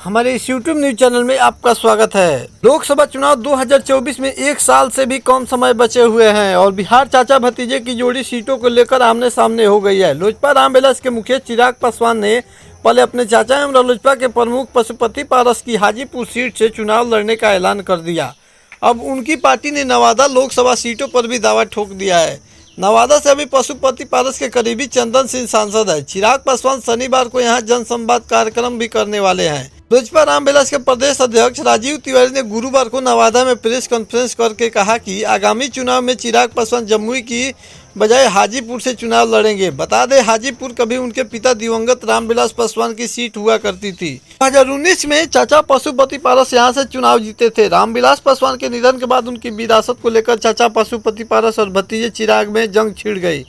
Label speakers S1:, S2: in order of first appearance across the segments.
S1: हमारे इस YouTube news channel में आपका स्वागत है। लोकसभा चुनाव 2024 में एक साल से भी कम समय बचे हुए हैं और बिहार चाचा भतीजे की जोड़ी सीटों को लेकर आमने सामने हो गई है। लोजपा रामविलास के मुखिया चिराग पासवान ने पहले अपने चाचा एवं लोजपा के प्रमुख पशुपति पारस की हाजीपुर सीट से चुनाव लड़ने का ऐलान कर दिया। अब उनकी पार्टी ने नवादा लोकसभा सीटों पर भी दावा ठोक दिया है। नवादा से अभी पशुपति पारस के करीबी चंदन सिंह सांसद है। चिराग पासवान शनिवार को यहां जनसंवाद कार्यक्रम भी करने वाले हैं। लोजपा रामविलास के प्रदेश अध्यक्ष राजीव तिवारी ने गुरुवार को नवादा में प्रेस कॉन्फ्रेंस करके कहा कि आगामी चुनाव में चिराग पासवान जमुई की बजाय हाजीपुर से चुनाव लड़ेंगे। बता दें, हाजीपुर कभी उनके पिता दिवंगत रामविलास पासवान की सीट हुआ करती थी। 2019 में चाचा पशुपति पारस यहां से चुनाव जीते थे। रामविलास पासवान के निधन के बाद उनकी विरासत को लेकर चाचा पशुपति पारस और भतीजे चिराग में जंग छिड़ गई।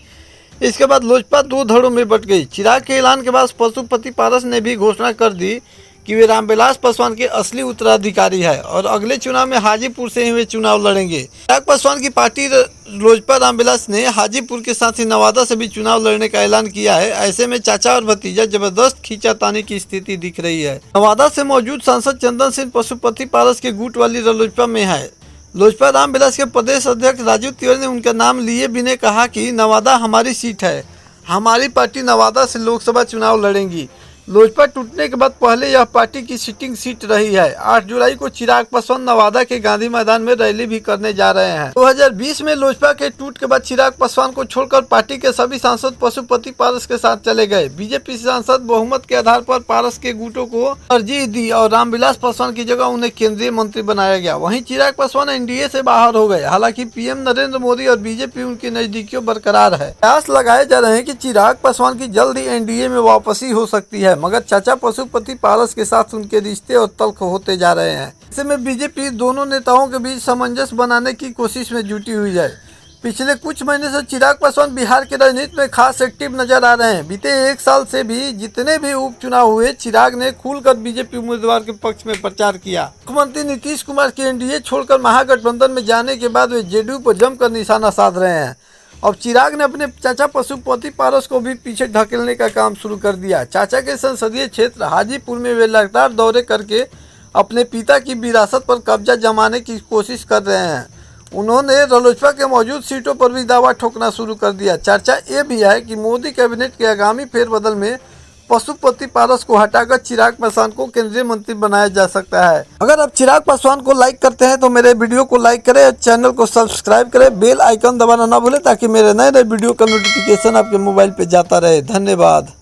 S1: इसके बाद लोजपा दो धड़ों में बट गई। चिराग के ऐलान के बाद पशुपति पारस ने भी घोषणा कर दी कि वे रामविलास पासवान के असली उत्तराधिकारी है और अगले चुनाव में हाजीपुर से ही वे चुनाव लड़ेंगे। चिराग पासवान की पार्टी लोजपा रामविलास ने हाजीपुर के साथ ही नवादा से भी चुनाव लड़ने का ऐलान किया है। ऐसे में चाचा और भतीजा जबरदस्त खींचातानी की स्थिति दिख रही है। नवादा से मौजूद सांसद चंदन सिंह पशुपति पारस के गुट वाली लोजपा में है। लोजपा रामविलास के प्रदेश अध्यक्ष राजीव तिवारी ने उनका नाम लिए बिना कहा कि नवादा हमारी सीट है, हमारी पार्टी नवादा से लोकसभा चुनाव लड़ेंगी। लोजपा टूटने के बाद पहले यह पार्टी की सिटिंग सीट रही है। 8 जुलाई को चिराग पासवान नवादा के गांधी मैदान में रैली भी करने जा रहे हैं। 2020 में लोजपा के टूट के बाद चिराग पासवान को छोड़कर पार्टी के सभी सांसद पशुपति पारस के साथ चले गए। बीजेपी सांसद बहुमत के आधार पर पारस के गुटों को तरजीह दी और रामविलास पासवान की जगह उन्हें केंद्रीय मंत्री बनाया गया। वहीं चिराग पासवान एनडीए से बाहर हो गए। हालांकि पीएम नरेंद्र मोदी और बीजेपी उनकी नजदीकियों बरकरार है। प्रयास लगाए जा रहे हैं कि चिराग पासवान की जल्द ही एनडीए में वापसी हो सकती है, मगर चाचा पशुपति पारस के साथ उनके रिश्ते और तल्ख होते जा रहे हैं। ऐसे में बीजेपी दोनों नेताओं के बीच सामंजस्य बनाने की कोशिश में जुटी हुई है। पिछले कुछ महीने से चिराग पासवान बिहार के राजनीति में खास एक्टिव नजर आ रहे हैं। बीते एक साल से भी जितने भी उपचुनाव हुए, चिराग ने खुलकर बीजेपी उम्मीदवार के पक्ष में प्रचार किया। मुख्यमंत्री नीतीश कुमार के एनडीए छोड़कर महागठबंधन में जाने के बाद वे जेडीयू पर जमकर निशाना साध रहे हैं। अब चिराग ने अपने चाचा पशुपति पारस को भी पीछे ढकेलने का काम शुरू कर दिया। चाचा के संसदीय क्षेत्र हाजीपुर में वे लगातार दौरे करके अपने पिता की विरासत पर कब्जा जमाने की कोशिश कर रहे हैं। उन्होंने लोजपा के मौजूद सीटों पर भी दावा ठोकना शुरू कर दिया। चर्चा ये भी है कि मोदी कैबिनेट के आगामी फेरबदल में पशुपति पारस को हटाकर चिराग पासवान को केंद्रीय मंत्री बनाया जा सकता है। अगर आप चिराग पासवान को लाइक करते हैं तो मेरे वीडियो को लाइक करें और चैनल को सब्सक्राइब करें। बेल आइकन दबाना ना भूलें ताकि मेरे नए वीडियो का नोटिफिकेशन आपके मोबाइल पे जाता रहे। धन्यवाद।